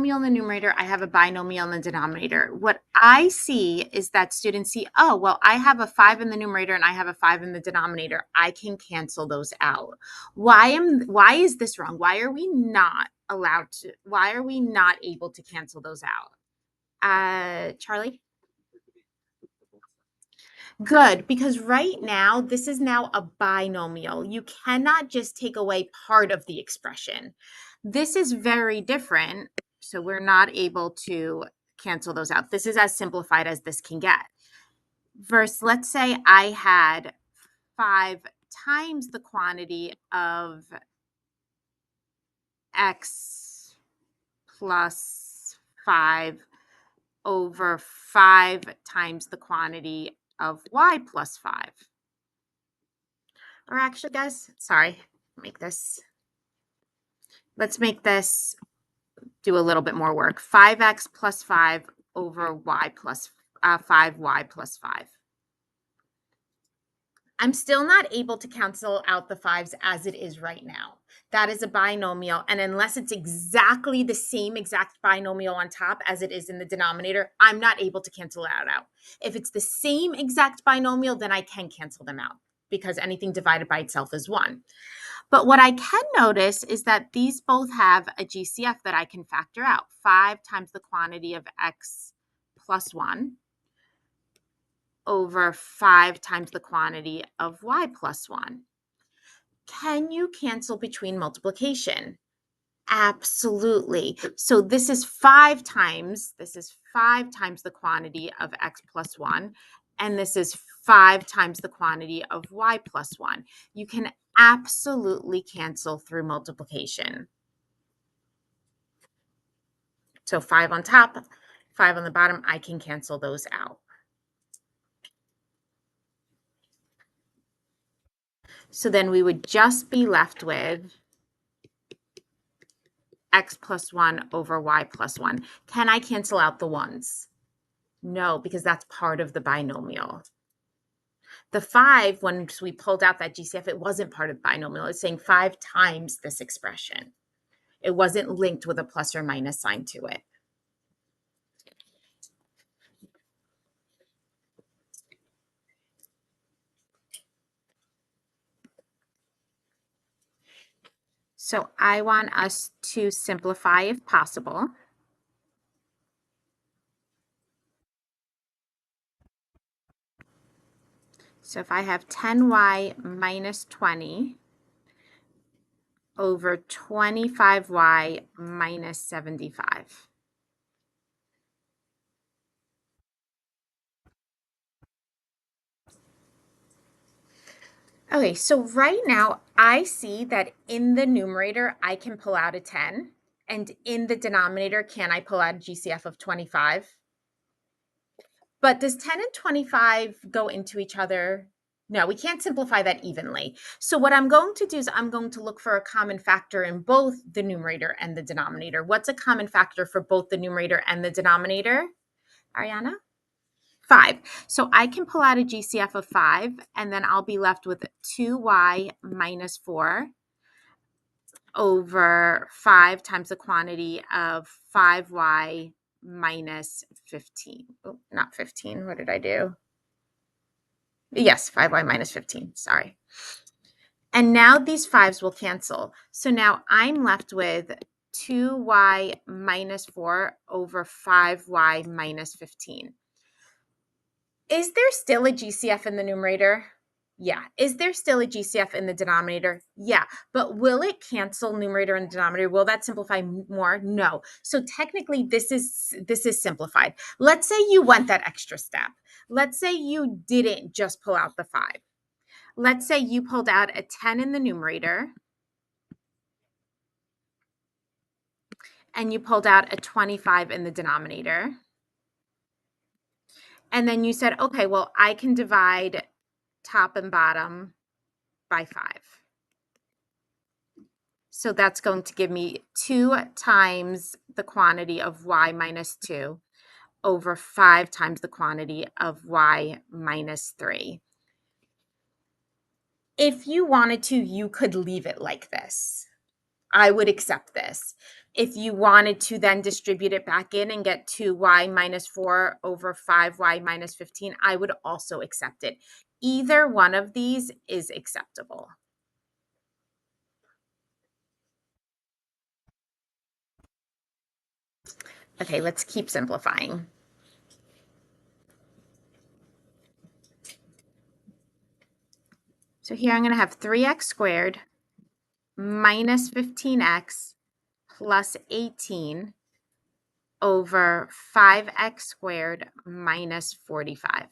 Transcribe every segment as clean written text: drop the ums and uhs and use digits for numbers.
binomial in the numerator, I have a binomial in the denominator. What I see is that students see, oh, well, I have a 5 in the numerator and I have a 5 in the denominator. I can cancel those out. Why is this wrong? Why are we not able to cancel those out? Charlie? Good, because right now, this is now a binomial. You cannot just take away part of the expression. This is very different, so we're not able to cancel those out. This is as simplified as this can get. Versus, let's say I had 5 times the quantity of x plus 5 over 5 times the quantity of y plus 5. Or actually, guys, sorry, let's make this do a little bit more work. 5x plus 5 over y plus 5y plus 5. I'm still not able to cancel out the 5s as it is right now. That is a binomial, and unless it's exactly the same exact binomial on top as it is in the denominator, I'm not able to cancel it out. If it's the same exact binomial, then I can cancel them out because anything divided by itself is 1. But what I can notice is that these both have a GCF that I can factor out. 5 times the quantity of x plus 1 over 5 times the quantity of y plus 1. Can you cancel between multiplication? Absolutely. So this is 5 times the quantity of x plus 1, and this is 5 times the quantity of y plus 1. You can absolutely cancel through multiplication. So 5 on top, 5 on the bottom, I can cancel those out. So then we would just be left with x plus 1 over y plus 1. Can I cancel out the 1s? No, because that's part of the binomial. The 5, once we pulled out that GCF, it wasn't part of the binomial. It's saying 5 times this expression. It wasn't linked with a plus or minus sign to it. So I want us to simplify if possible. So if I have 10y minus 20 over 25y minus 75. Okay, so right now I see that in the numerator, I can pull out a 10. And in the denominator, can I pull out a GCF of 25? But does 10 and 25 go into each other? No, we can't simplify that evenly. So what I'm going to do is I'm going to look for a common factor in both the numerator and the denominator. What's a common factor for both the numerator and the denominator, Ariana? 5. So I can pull out a GCF of 5, and then I'll be left with 2y minus 4 over 5 times the quantity of 5y minus 15. Oh, not 15. What did I do? Yes, 5y minus 15. Sorry. And now these 5s will cancel. So now I'm left with 2y minus 4 over 5y minus 15. Is there still a GCF in the numerator? Yeah. Is there still a GCF in the denominator? Yeah. But will it cancel numerator and denominator? Will that simplify more? No. So technically this is simplified. Let's say you went that extra step. Let's say you didn't just pull out the 5. Let's say you pulled out a 10 in the numerator and you pulled out a 25 in the denominator. And then you said, okay, well, I can divide top and bottom by 5. So that's going to give me 2 times the quantity of y minus 2 over 5 times the quantity of y minus 3. If you wanted to, you could leave it like this. I would accept this. If you wanted to then distribute it back in and get 2y minus 4 over 5y minus 15, I would also accept it. Either one of these is acceptable. Okay, let's keep simplifying. So here I'm going to have 3x squared minus 15x plus 18 over 5x squared minus 45.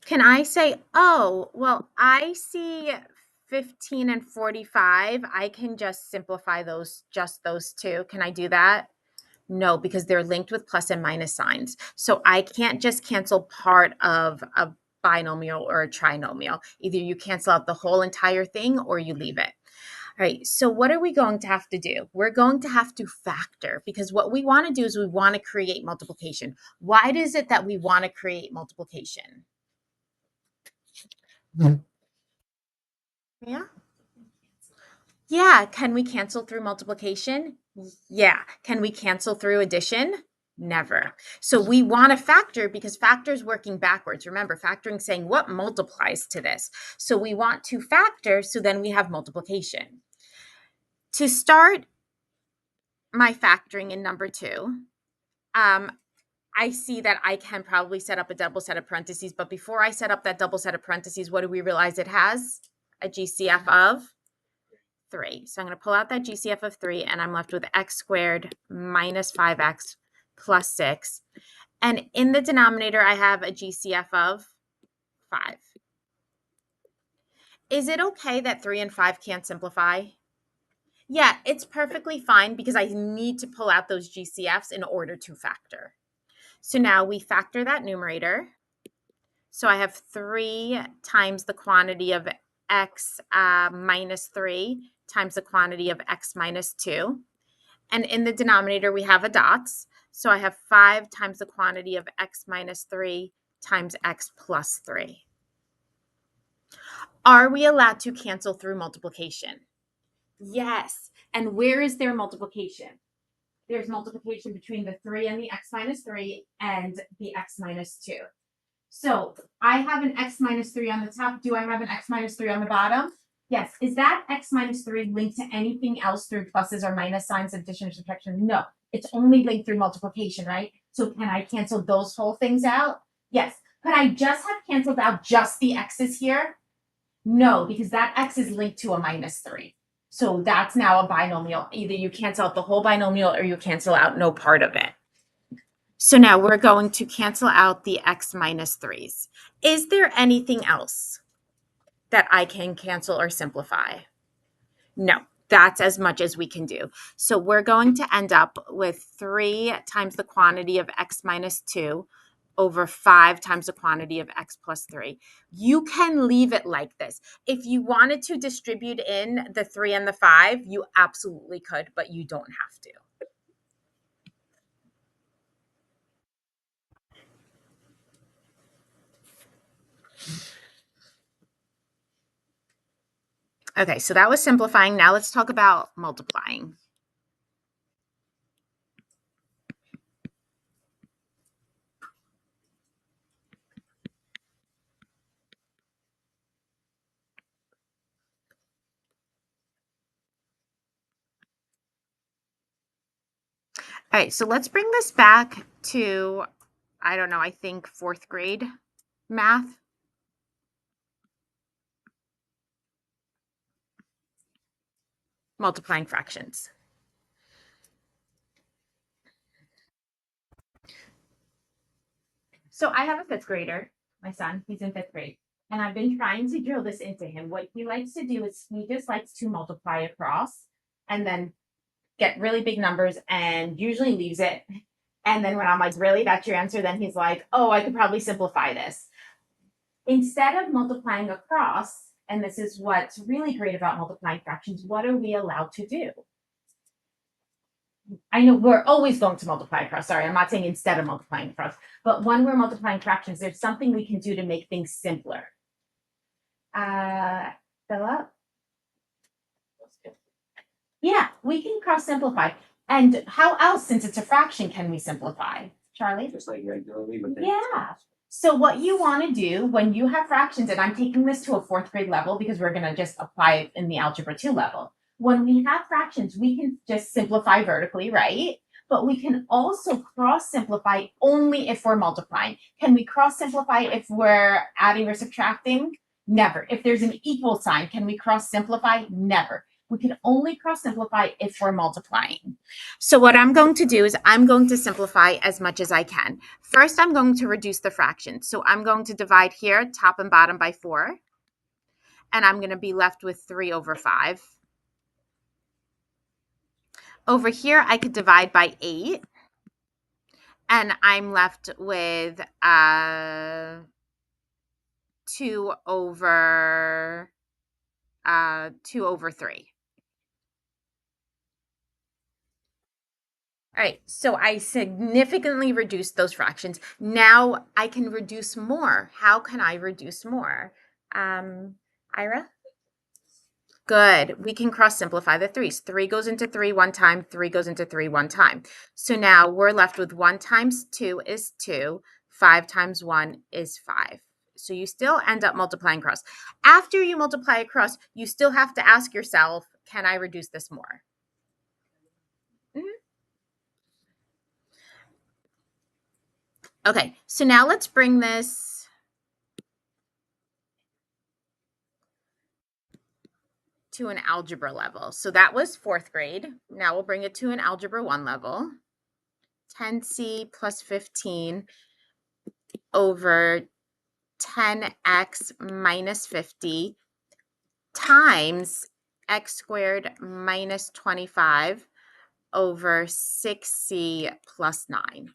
Can I say, oh, well, I see 15 and 45. I can just simplify just those two. Can I do that? No, because they're linked with plus and minus signs. So I can't just cancel part of a binomial or a trinomial. Either you cancel out the whole entire thing or you leave it. All right, so what are we going to have to do? We're going to have to factor, because what we want to do is we want to create multiplication. Why is it that we want to create multiplication? Yeah. Yeah. Can we cancel through multiplication? Yeah. Can we cancel through addition? Never. So we want to factor because factor is working backwards. Remember, factoring saying what multiplies to this. So we want to factor, so then we have multiplication. To start my factoring in number 2, I see that I can probably set up a double set of parentheses, but before I set up that double set of parentheses, what do we realize it has? A GCF of 3. So I'm going to pull out that GCF of 3, and I'm left with x squared minus 5x plus 6. And in the denominator, I have a GCF of 5. Is it okay that 3 and 5 can't simplify? Yeah, it's perfectly fine because I need to pull out those GCFs in order to factor. So now we factor that numerator. So I have 3 times the quantity of x minus 3 times the quantity of x minus 2. And in the denominator, we have a dots. So I have 5 times the quantity of x minus 3 times x plus 3. Are we allowed to cancel through multiplication? Yes. And where is their multiplication? There's multiplication between the 3 and the x minus 3 and the x minus 2. So I have an x minus 3 on the top. Do I have an x minus 3 on the bottom? Yes. Is that x minus 3 linked to anything else through pluses or minus signs, addition or subtraction? No. It's only linked through multiplication, right? So can I cancel those whole things out? Yes. Could I just have canceled out just the x's here? No, because that x is linked to a minus 3. So that's now a binomial. Either you cancel out the whole binomial or you cancel out no part of it. So now we're going to cancel out the x minus 3s. Is there anything else that I can cancel or simplify? No, that's as much as we can do. So we're going to end up with 3 times the quantity of x minus 2 over 5 times the quantity of x plus 3. You can leave it like this. If you wanted to distribute in the 3 and the 5, you absolutely could, but you don't have to. Okay, so that was simplifying. Now let's talk about multiplying. All right, so let's bring this back to, I don't know, I think 4th grade math. Multiplying fractions. So I have a 5th grader, my son, he's in 5th grade, and I've been trying to drill this into him. What he likes to do is he just likes to multiply across and then get really big numbers and usually leaves it. And then when I'm like, really, that's your answer? Then he's like, oh, I could probably simplify this. Instead of multiplying across, and this is what's really great about multiplying fractions, what are we allowed to do? I know we're always going to multiply across. Sorry, I'm not saying instead of multiplying across, but when we're multiplying fractions, there's something we can do to make things simpler. Philip? Yeah, we can cross simplify. And how else, since it's a fraction, can we simplify? Charlie? Just like regularly with yeah. So what you want to do when you have fractions, and I'm taking this to a fourth grade level because we're going to just apply it in the algebra 2 level. When we have fractions, we can just simplify vertically, right? But we can also cross simplify only if we're multiplying. Can we cross simplify if we're adding or subtracting? Never. If there's an equal sign, can we cross simplify? Never. We can only cross simplify if we're multiplying. So what I'm going to do is I'm going to simplify as much as I can. First, I'm going to reduce the fraction. So I'm going to divide here, top and bottom, by 4. And I'm going to be left with 3 over 5. Over here, I could divide by 8. And I'm left with 2 over 3. All right, so I significantly reduced those fractions. Now I can reduce more. How can I reduce more? Ira? Good. We can cross simplify the 3s. 3 goes into 3 one time, 3 goes into 3 one time. So now we're left with 1 times 2 is 2, 5 times 1 is 5. So you still end up multiplying across. After you multiply across, you still have to ask yourself, can I reduce this more? Okay, so now let's bring this to an algebra level. So that was fourth grade. Now we'll bring it to an algebra 1 level. 10c plus 15 over 10x minus 50 times x squared minus 25 over 6c plus 9.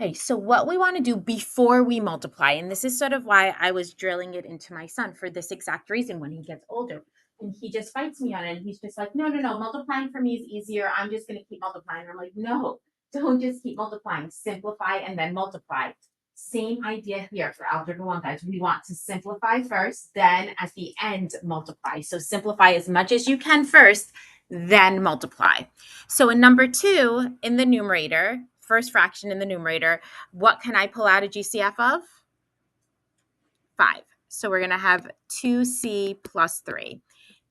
Okay, so what we want to do before we multiply, and this is sort of why I was drilling it into my son for this exact reason when he gets older. And he just fights me on it. And he's just like, no, no, no, multiplying for me is easier. I'm just going to keep multiplying. I'm like, no, don't just keep multiplying. Simplify and then multiply. Same idea here for algebra 1, guys. We want to simplify first, then at the end, multiply. So simplify as much as you can first, then multiply. So in number 2, in the numerator, first fraction in the numerator, what can I pull out a GCF of? 5. So we're going to have 2c plus 3.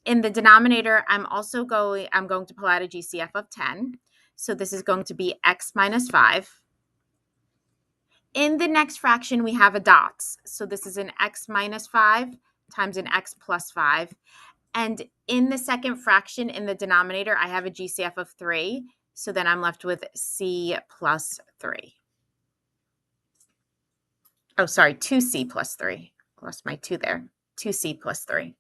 In the denominator, I'm going to pull out a GCF of 10. So this is going to be x minus 5. In the next fraction, we have a dots. So this is an x minus 5 times an x plus 5. And in the second fraction in the denominator, I have a GCF of 3. So then I'm left with c plus 3. Oh, sorry, 2c plus 3. Lost my 2 there. 2c plus 3.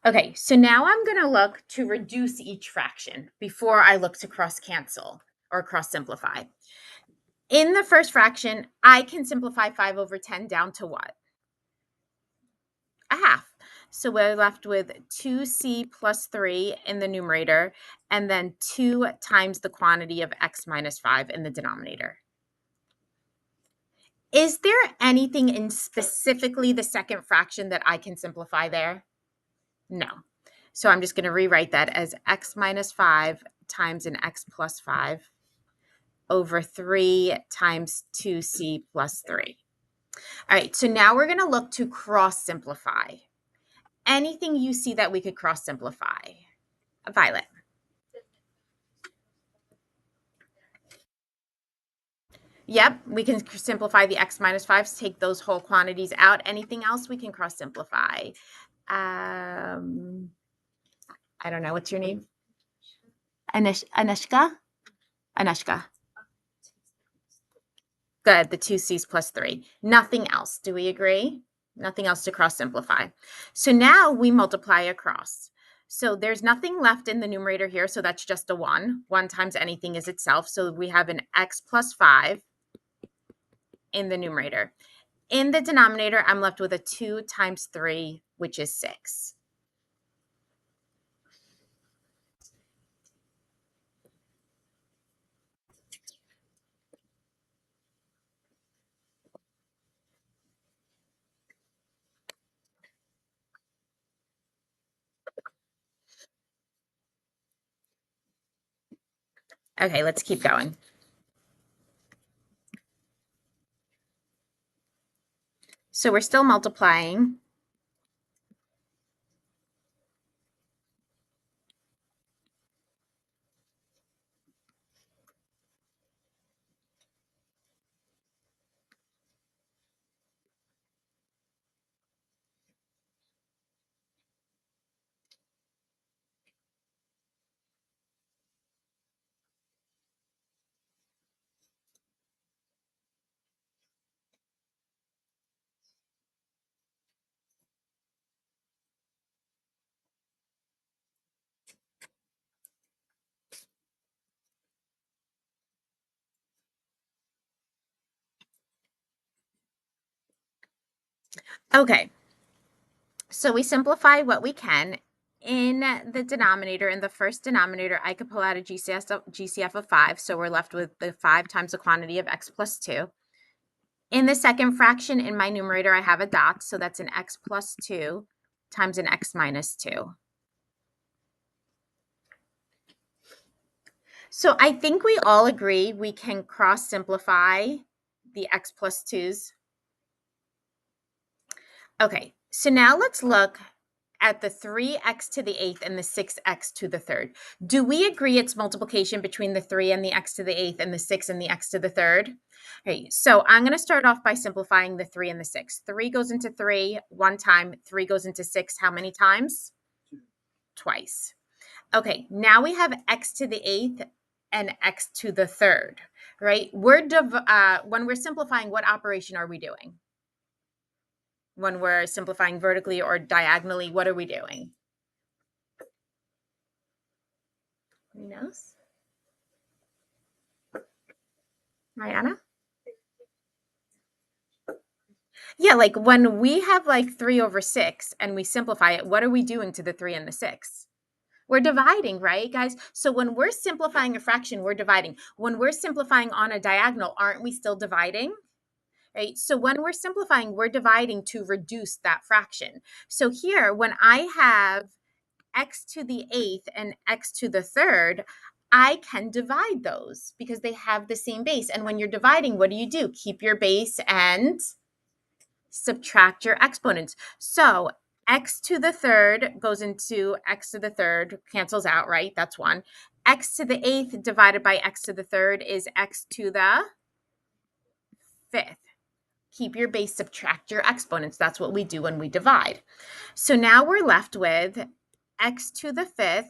Okay, so now I'm going to look to reduce each fraction before I look to cross cancel or cross simplify. In the first fraction, I can simplify 5 over 10 down to what? A half. So we're left with 2c plus 3 in the numerator, and then 2 times the quantity of x minus 5 in the denominator. Is there anything in specifically the second fraction that I can simplify there? No. So I'm just going to rewrite that as x minus 5 times an x plus 5 over 3 times 2c plus 3. All right, so now we're going to look to cross simplify. Anything you see that we could cross simplify? Violet. Yep, we can simplify the x minus 5s, take those whole quantities out. Anything else we can cross simplify? I don't know. What's your name? Anushka? Anushka. Good, the 2c's plus 3. Nothing else. Do we agree? Nothing else to cross simplify. So now we multiply across. So there's nothing left in the numerator here, so that's just a 1. 1 times anything is itself, so we have an x plus 5 in the numerator. In the denominator, I'm left with a 2 times 3, which is 6. Okay, let's keep going. So we're still multiplying. Okay, so we simplify what we can. In the denominator, in the first denominator, I could pull out a GCF of 5, so we're left with the 5 times the quantity of x plus 2. In the second fraction, in my numerator, I have a dot, so that's an x plus 2 times an x minus 2. So I think we all agree we can cross simplify the x plus 2's. Okay, so now let's look at the 3x to the 8th and the 6x to the 3rd. Do we agree it's multiplication between the 3 and the x to the 8th and the 6 and the x to the 3rd? Okay, so I'm going to start off by simplifying the 3 and the 6. 3 goes into 3 one time, 3 goes into 6 how many times? Twice. Okay, now we have x to the 8th and x to the 3rd, right? When we're simplifying, what operation are we doing? When we're simplifying vertically or diagonally, what are we doing? Who knows? Mariana? Yeah, like when we have like 3 over 6 and we simplify it, what are we doing to the 3 and the 6? We're dividing, right, guys? So when we're simplifying a fraction, we're dividing. When we're simplifying on a diagonal, aren't we still dividing? Right? So when we're simplifying, we're dividing to reduce that fraction. So here, when I have x to the 8th and x to the 3rd, I can divide those because they have the same base. And when you're dividing, what do? Keep your base and subtract your exponents. So x to the 3rd goes into x to the 3rd, cancels out, right? That's 1. X to the 8th divided by x to the 3rd is x to the 5th. Keep your base, subtract your exponents. That's what we do when we divide. So now we're left with x to the 5th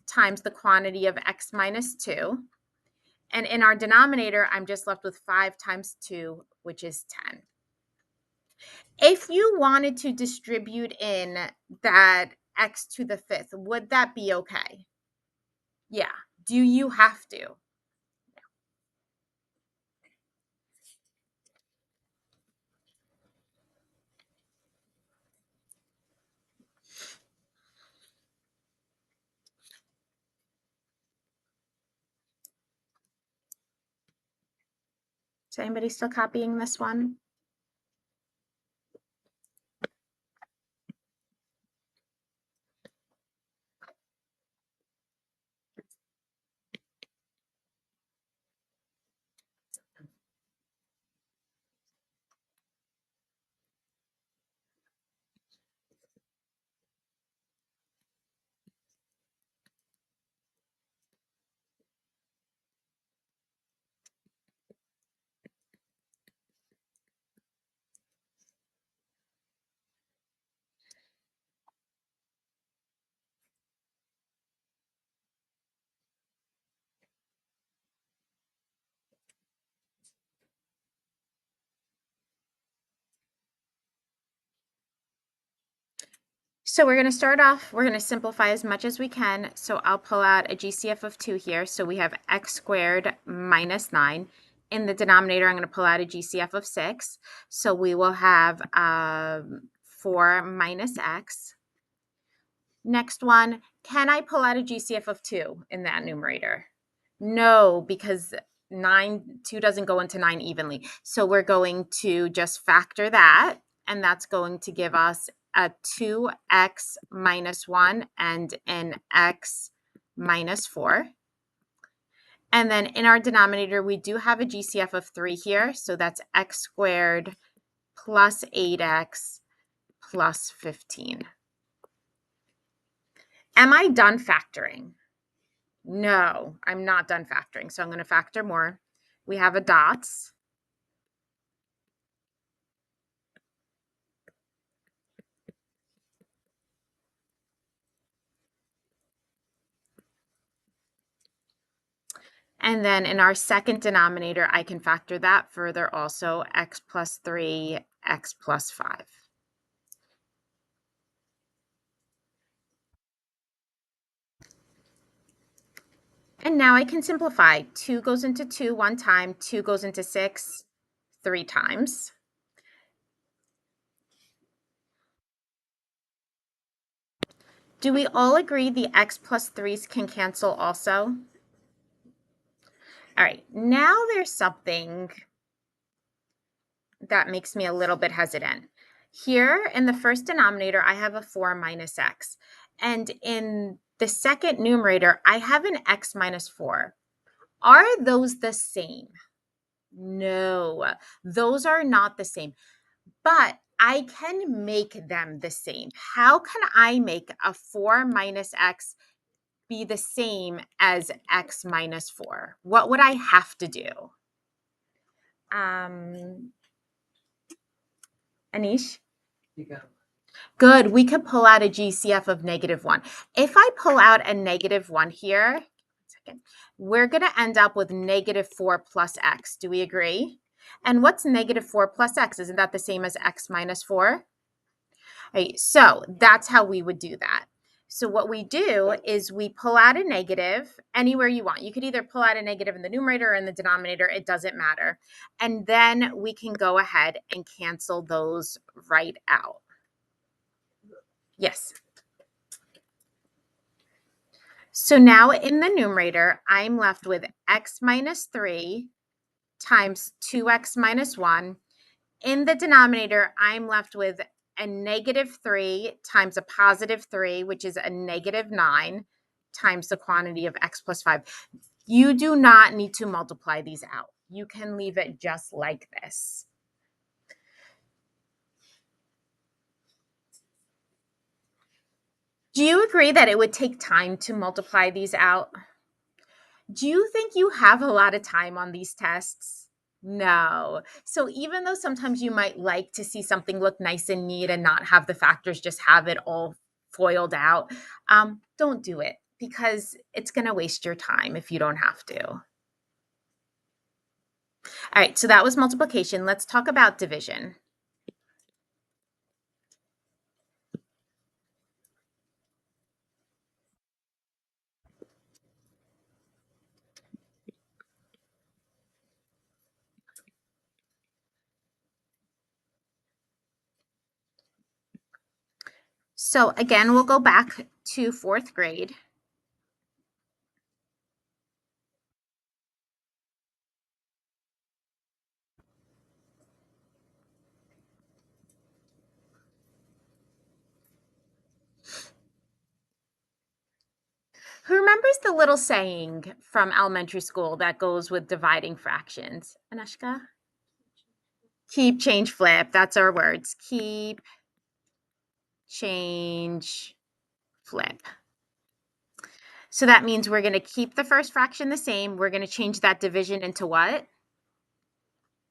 times the quantity of x minus 2. And in our denominator, I'm just left with 5 times 2, which is 10. If you wanted to distribute in that x to the 5th, would that be okay? Yeah. Do you have to? Is anybody still copying this one? So we're going to start off, we're going to simplify as much as we can. So I'll pull out a GCF of 2 here. So we have x squared minus 9. In the denominator, I'm going to pull out a GCF of 6. So we will have 4 minus x. Next one, can I pull out a GCF of 2 in that numerator? No, because 2 doesn't go into 9 evenly. So we're going to just factor that, and that's going to give us a 2x minus 1 and an x minus 4. And then in our denominator, we do have a GCF of 3 here. So that's x squared plus 8x plus 15. Am I done factoring? No, I'm not done factoring. So I'm going to factor more. We have a dots. And then in our second denominator, I can factor that further also, x plus 3, x plus 5. And now I can simplify. 2 goes into 2 one time, 2 goes into 6 3 times. Do we all agree the x plus 3's can cancel also? All right, now there's something that makes me a little bit hesitant. Here in the first denominator, I have a 4 minus x. And in the second numerator, I have an x minus 4. Are those the same? No, those are not the same. But I can make them the same. How can I make a 4 minus x be the same as x minus 4? What would I have to do? Anish? Good. We could pull out a GCF of -1. If I pull out a -1 here, we're going to end up with -4 plus x. Do we agree? And what's -4 plus x? Isn't that the same as x minus 4? Right, so that's how we would do that. So what we do is we pull out a negative anywhere you want. You could either pull out a negative in the numerator or in the denominator. It doesn't matter. And then we can go ahead and cancel those right out. Yes. So now in the numerator, I'm left with x minus 3 times 2x minus 1. In the denominator, I'm left with a -3 times a +3, which is a -9 times the quantity of x plus 5. You do not need to multiply these out. You can leave it just like this. Do you agree that it would take time to multiply these out? Do you think you have a lot of time on these tests? No. So even though sometimes you might like to see something look nice and neat and not have the factors, just have it all foiled out, don't do it because it's going to waste your time if you don't have to. All right, so that was multiplication. Let's talk about division. So again, we'll go back to 4th grade. Who remembers the little saying from elementary school that goes with dividing fractions? Anushka? Keep, change, flip. That's our words. Keep, change, flip. So that means we're going to keep the first fraction the same. We're going to change that division into what?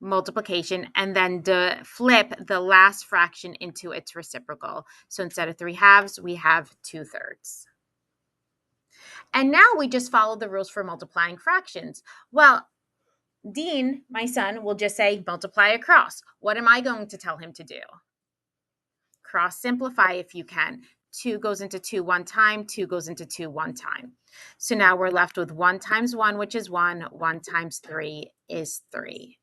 Multiplication, and then flip the last fraction into its reciprocal. So instead of 3/2, we have 2/3. And now we just follow the rules for multiplying fractions. Well, Dean, my son, will just say multiply across. What am I going to tell him to do? Cross simplify if you can. 2 goes into 2 one time, 2 goes into 2 one time. So now we're left with 1 times 1, which is 1. 1 times 3 is 3.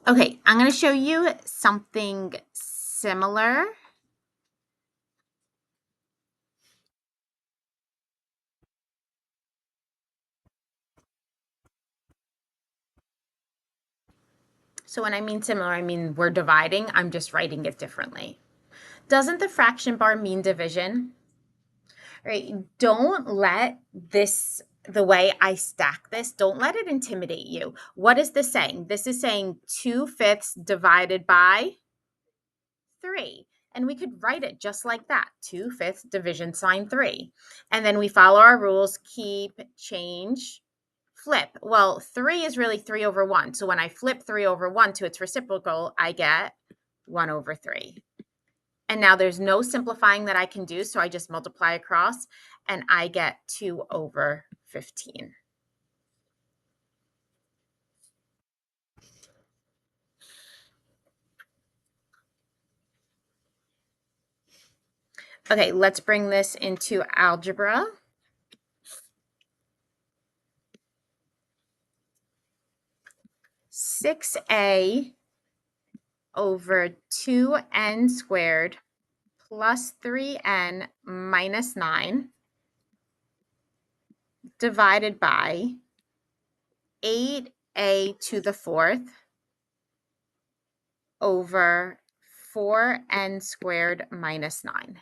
Okay, I'm going to show you something similar. So when I mean similar, I mean we're dividing. I'm just writing it differently. Doesn't the fraction bar mean division? Right? Don't let this, the way I stack this, don't let it intimidate you. What is this saying? This is saying 2/5 divided by 3. And we could write it just like that, 2/5 division sign 3. And then we follow our rules, keep, change, flip. Well, 3 is really 3 over 1. So when I flip 3 over 1 to its reciprocal, I get 1 over 3. And now there's no simplifying that I can do, so I just multiply across, and I get 2 over 15. Okay, let's bring this into algebra. 6a over 2n squared plus 3n minus 9 divided by 8a to the fourth over 4n squared minus 9.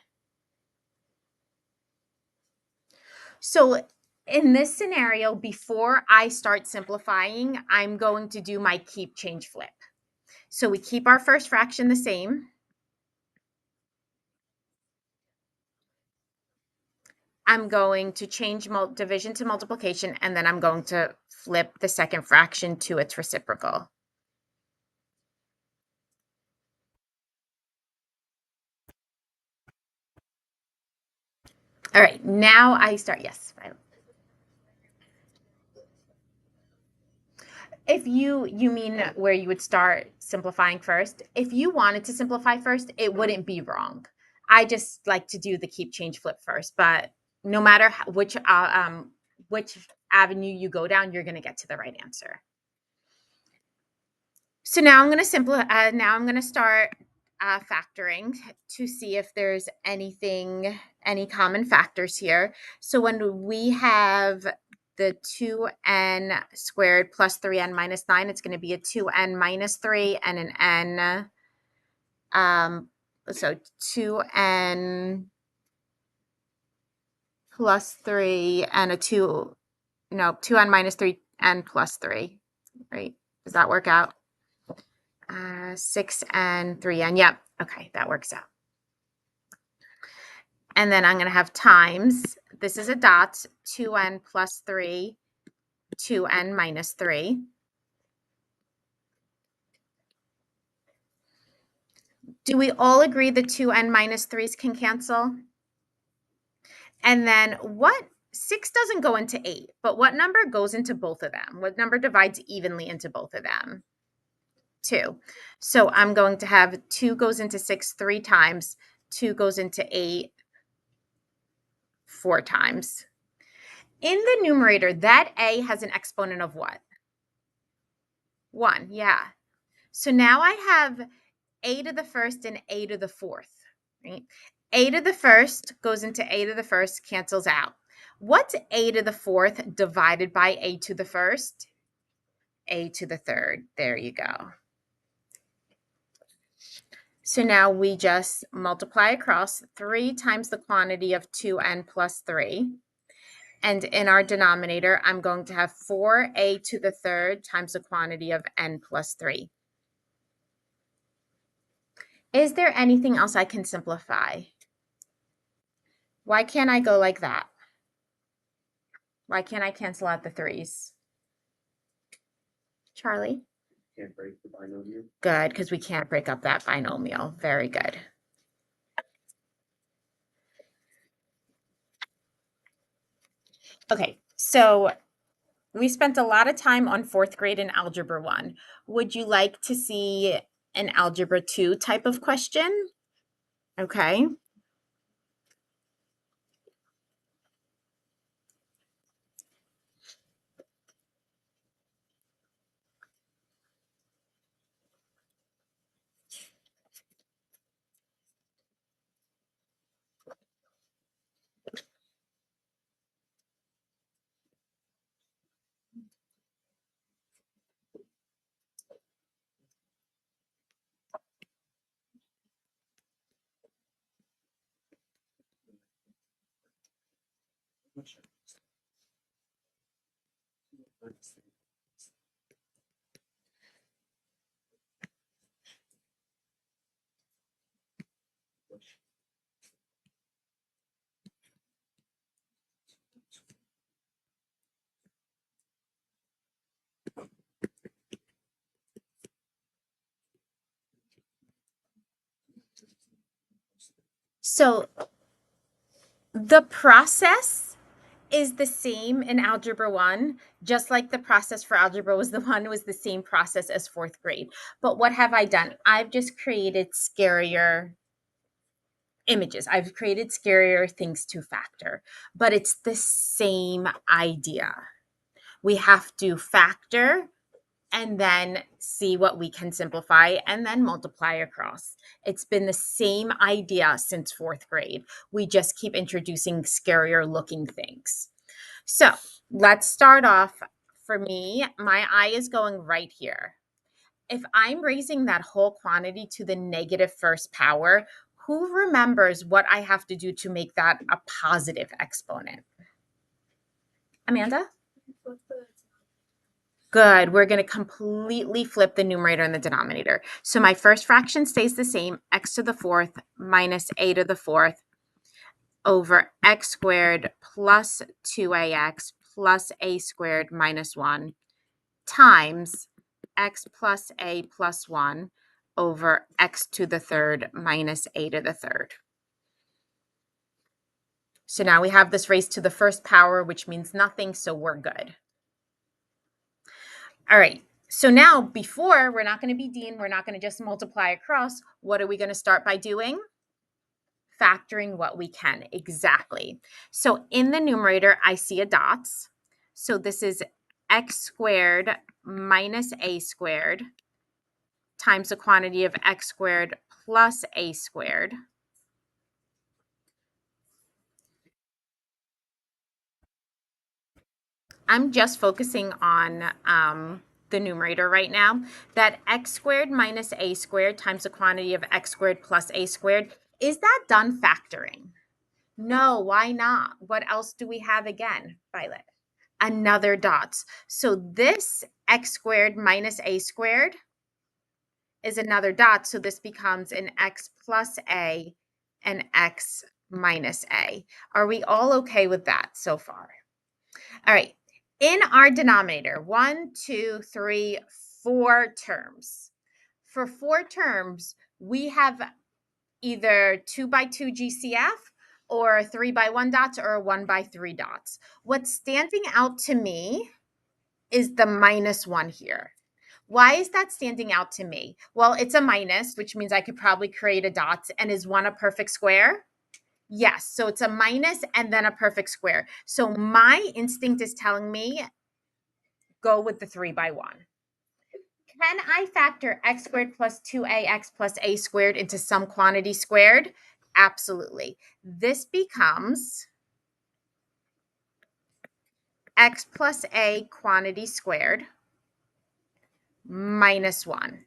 So in this scenario, before I start simplifying, I'm going to do my keep, change, flip. So we keep our first fraction the same. I'm going to change division to multiplication, and then I'm going to flip the second fraction to its reciprocal. All right, now I start, yes. If you mean where you would start simplifying first, if you wanted to simplify first, it wouldn't be wrong. I just like to do the keep, change, flip first, but no matter which avenue you go down, you're going to get to the right answer. So now I'm going to now I'm going to start factoring to see if there's any common factors here. So when we have the 2n squared plus 3n minus 9, it's going to be a 2n minus 3 and an n. So 2n plus 3 and a 2n minus 3n plus 3, right? Does that work out? 6n, 3n. Yep. Okay, that works out. And then I'm going to have times, this is a dot, 2n plus 3, 2n minus 3. Do we all agree the 2n minus 3's can cancel? And then 6 doesn't go into 8, but what number goes into both of them? What number divides evenly into both of them? 2. So I'm going to have 2 goes into 6 3 times, 2 goes into 8 4 times. In the numerator, that a has an exponent of what? 1, yeah. So now I have a to the first and a to the fourth, right? A to the first goes into a to the first, cancels out. What's a to the fourth divided by a to the first? A to the third. There you go. So now we just multiply across 3 times the quantity of 2n plus 3. And in our denominator, I'm going to have 4a to the third times the quantity of n plus 3. Is there anything else I can simplify? Why can't I go like that? Why can't I cancel out the 3's? Charlie? Can't break the binomial. Good, because we can't break up that binomial. Very good. Okay, so we spent a lot of time on fourth grade in Algebra 1. Would you like to see an algebra 2 type of question. Okay. So the process is the same in algebra 1, just like the process for algebra was the same process as 4th grade. But what have I done? I've just created scarier images. I've created scarier things to factor, but it's the same idea. We have to factor and then see what we can simplify and then multiply across. It's been the same idea since 4th grade. We just keep introducing scarier looking things. So let's start off. For me, my eye is going right here. If I'm raising that whole quantity to the negative first power, who remembers what I have to do to make that a positive exponent? Amanda? Good. We're going to completely flip the numerator and the denominator. So my first fraction stays the same, x to the 4th minus a to the 4th over x squared plus 2ax plus a squared minus 1 times x plus a plus 1 over x to the 3rd minus a to the 3rd. So now we have this raised to the first power, which means nothing, so we're good. All right. So now before, we're not going to be Dean, we're not going to just multiply across. What are we going to start by doing? Factoring what we can. Exactly. So in the numerator, I see a dots. So this is x squared minus a squared times the quantity of x squared plus a squared. I'm just focusing on the numerator right now. That x squared minus a squared times the quantity of x squared plus a squared, is that done factoring? No, why not? What else do we have again, Violet? Another dots. So this x squared minus a squared is another dot. So this becomes an x plus a and x minus a. Are we all okay with that so far? All right. In our denominator, 1, 2, 3, 4 terms. For 4 terms, we have either 2 by 2 GCF or 3 by 1 dots or 1 by 3 dots. What's standing out to me is the minus 1 here. Why is that standing out to me? Well, it's a minus, which means I could probably create a dot. And is 1 a perfect square? Yes. So it's a minus and then a perfect square. So my instinct is telling me go with the 3 by 1. Can I factor x squared plus 2ax plus a squared into some quantity squared? Absolutely. This becomes x plus a quantity squared minus 1.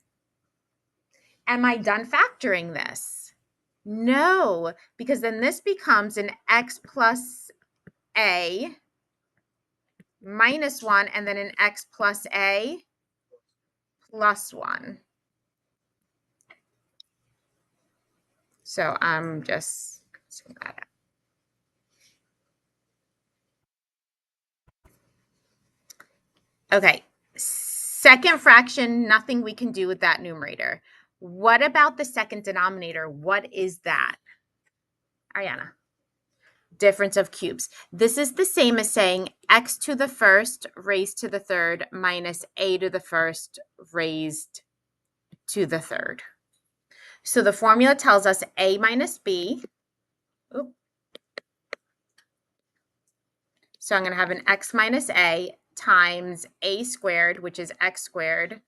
Am I done factoring this? No, because then this becomes an x plus a minus 1 and then an x plus a plus 1. So I'm just seeing that out. Okay, second fraction, nothing we can do with that numerator. What about the second denominator? What is that? Ariana. Difference of cubes. This is the same as saying x to the first raised to the third minus a to the first raised to the third. So the formula tells us a minus b. Oop. So I'm going to have an x minus a times a squared, which is x squared,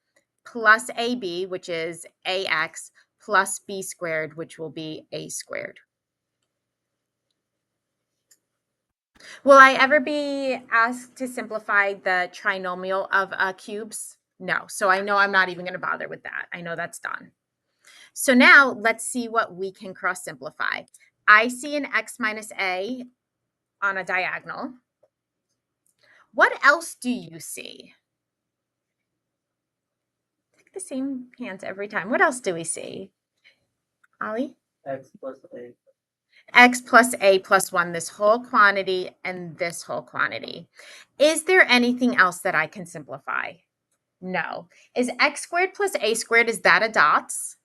plus ab, which is ax, plus b squared, which will be a squared. Will I ever be asked to simplify the trinomial of cubes? No. So I know I'm not even going to bother with that. I know that's done. So now let's see what we can cross simplify. I see an x minus a on a diagonal. What else do you see? Take the same hands every time. What else do we see? Ollie? X plus A. X plus a plus 1, this whole quantity and this whole quantity. Is there anything else that I can simplify? No. Is x squared plus a squared, is that a dots?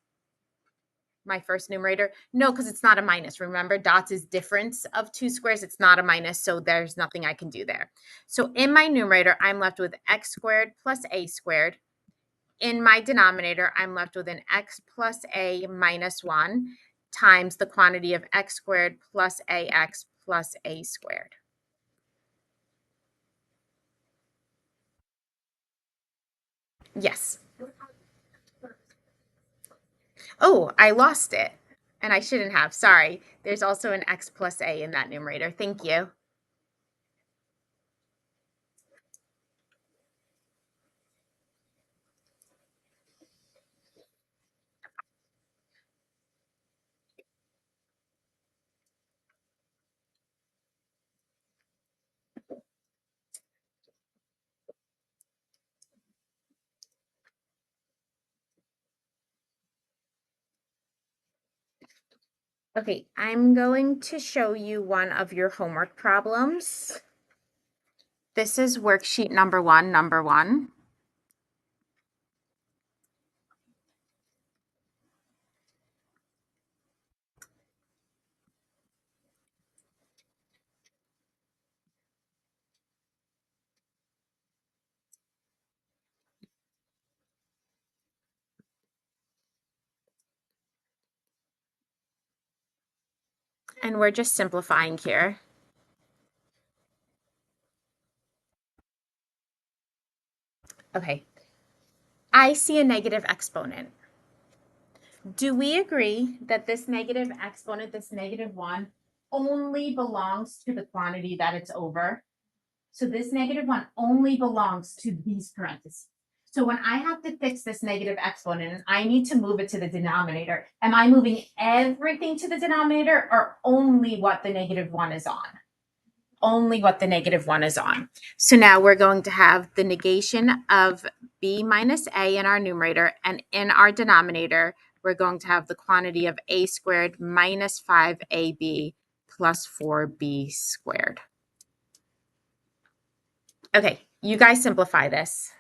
My first numerator? No, because it's not a minus. Remember, dots is difference of two squares. It's not a minus, so there's nothing I can do there. So in my numerator, I'm left with x squared plus a squared. In my denominator, I'm left with an x plus a minus 1 times the quantity of x squared plus ax plus a squared. Yes. Oh, I lost it. And I shouldn't have. Sorry. There's also an x plus a in that numerator. Thank you. Okay, I'm going to show you one of your homework problems. This is worksheet number one. And we're just simplifying here. Okay, I see a negative exponent. Do we agree that this negative exponent, this -1, only belongs to the quantity that it's over? So this -1 only belongs to these parentheses. So when I have to fix this negative exponent and I need to move it to the denominator, am I moving everything to the denominator or only what the -1 is on? Only what the -1 is on. So now we're going to have the negation of b minus a in our numerator, and in our denominator, we're going to have the quantity of a squared minus 5ab plus 4b squared. Okay, you guys simplify this.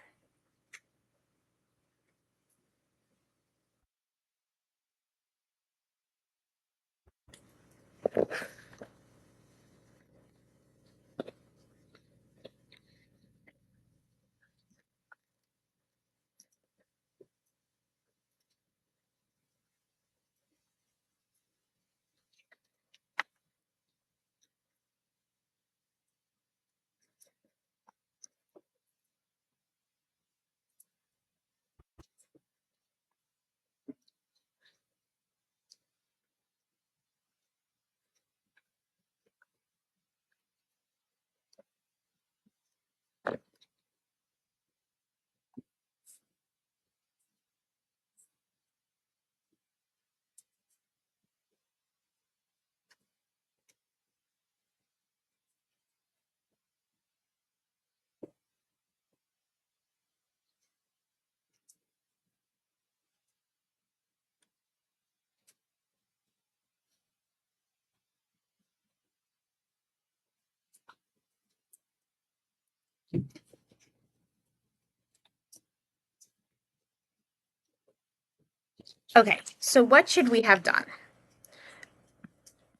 Okay, so what should we have done?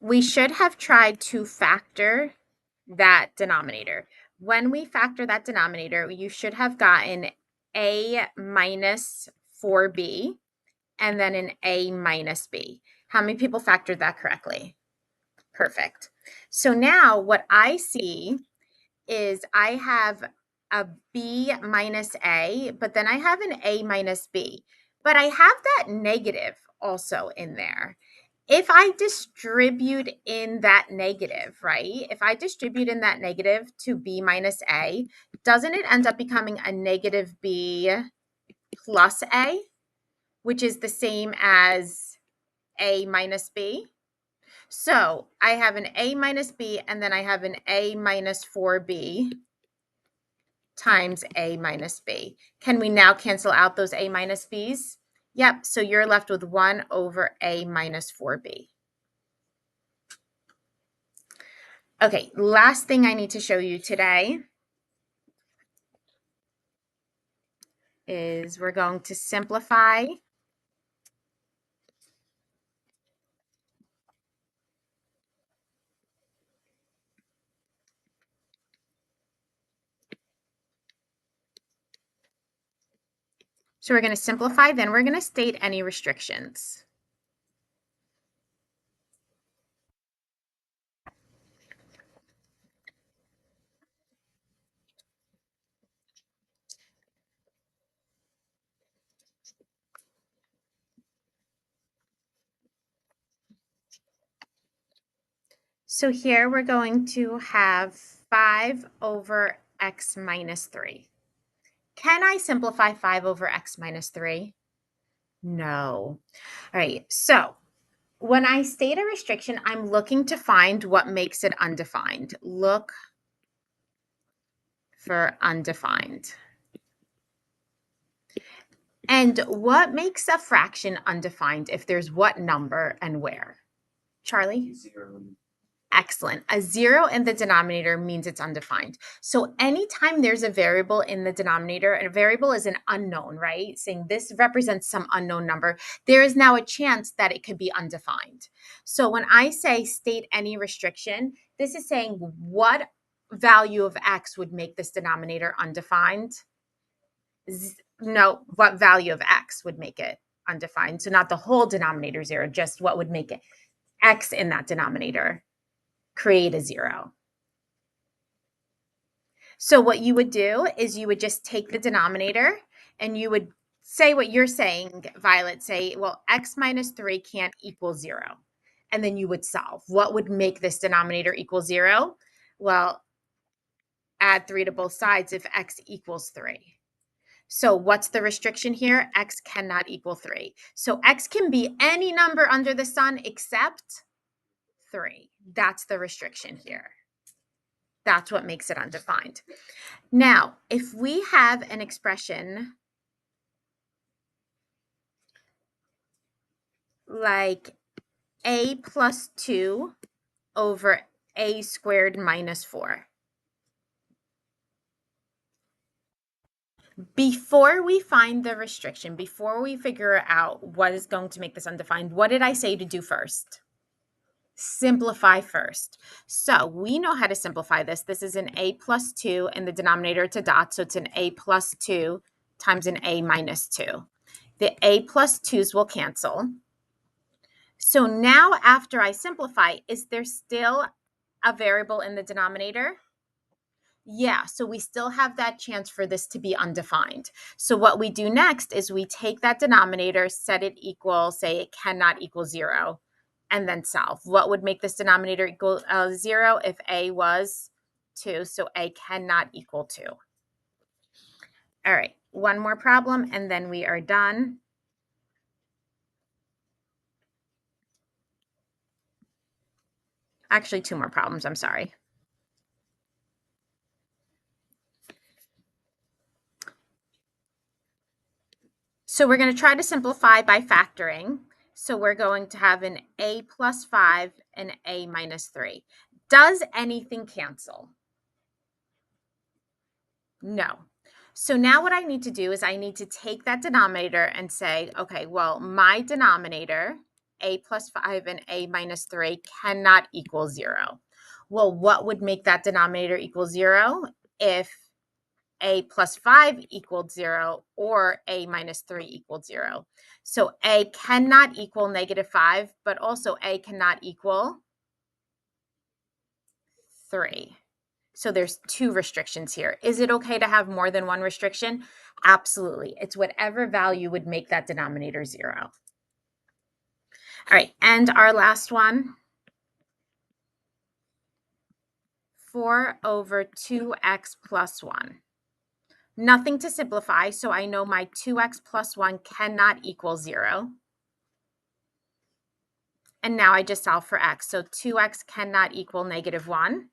We should have tried to factor that denominator. When we factor that denominator, you should have gotten a minus 4b and then an a minus b. How many people factored that correctly? Perfect. So now what I see is I have a b minus a, but then I have an a minus b. But I have that negative also in there. If I distribute in that negative, right? If I distribute in that negative to b minus a, doesn't it end up becoming a negative b plus a, which is the same as a minus b? So I have an a minus b, and then I have an a minus 4b times a minus b. Can we now cancel out those a minus b's? Yep, so you're left with 1 over a minus 4b. Okay, last thing I need to show you today is we're going to simplify. So we're going to simplify, then we're going to state any restrictions. So here we're going to have 5 over x minus 3. Can I simplify 5 over x minus 3? No. All right, so when I state a restriction, I'm looking to find what makes it undefined. Look for undefined. And what makes a fraction undefined if there's what number and where? Charlie? 0. Excellent. A 0 in the denominator means it's undefined. So anytime there's a variable in the denominator, and a variable is an unknown, right? Saying this represents some unknown number, there is now a chance that it could be undefined. So when I say state any restriction, this is saying what value of x would make this denominator undefined? No, what value of x would make it undefined? So not the whole denominator 0, just what would make it x in that denominator create a 0. So what you would do is you would just take the denominator and you would say what you're saying, Violet, say, well, x minus 3 can't equal 0. And then you would solve. What would make this denominator equal 0? Well, add 3 to both sides if x equals 3. So what's the restriction here? X cannot equal 3. So x can be any number under the sun except 3. That's the restriction here. That's what makes it undefined. Now, if we have an expression like a plus 2 over a squared minus 4. Before we find the restriction, before we figure out what is going to make this undefined, what did I say to do first? Simplify first. So we know how to simplify this. This is an a plus 2 in the denominator, it's a dot, so it's an a plus 2 times an a minus 2. The a plus 2's will cancel. So now after I simplify, is there still a variable in the denominator? Yeah, so we still have that chance for this to be undefined. So what we do next is we take that denominator, set it equal, say it cannot equal 0, and then solve. What would make this denominator equal 0 if a was 2? So a cannot equal 2. All right, one more problem, and then we are done. Actually, two more problems, I'm sorry. So we're going to try to simplify by factoring. So we're going to have an a plus 5 and a minus 3. Does anything cancel? No. So now what I need to do is I need to take that denominator and say, okay, well, my denominator, a plus 5 and a minus 3, cannot equal 0. Well, what would make that denominator equal 0? If a plus 5 equaled 0 or a minus 3 equaled 0. So a cannot equal negative 5, but also a cannot equal 3. So there's two restrictions here. Is it okay to have more than one restriction? Absolutely. It's whatever value would make that denominator 0. All right, and our last one, 4 over 2x plus 1. Nothing to simplify, so I know my 2x plus 1 cannot equal 0. And now I just solve for x. So 2x cannot equal negative 1.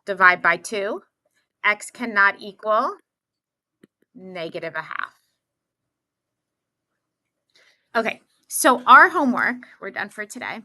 Divide by 2. X cannot equal negative a half. Okay, so our homework, we're done for today.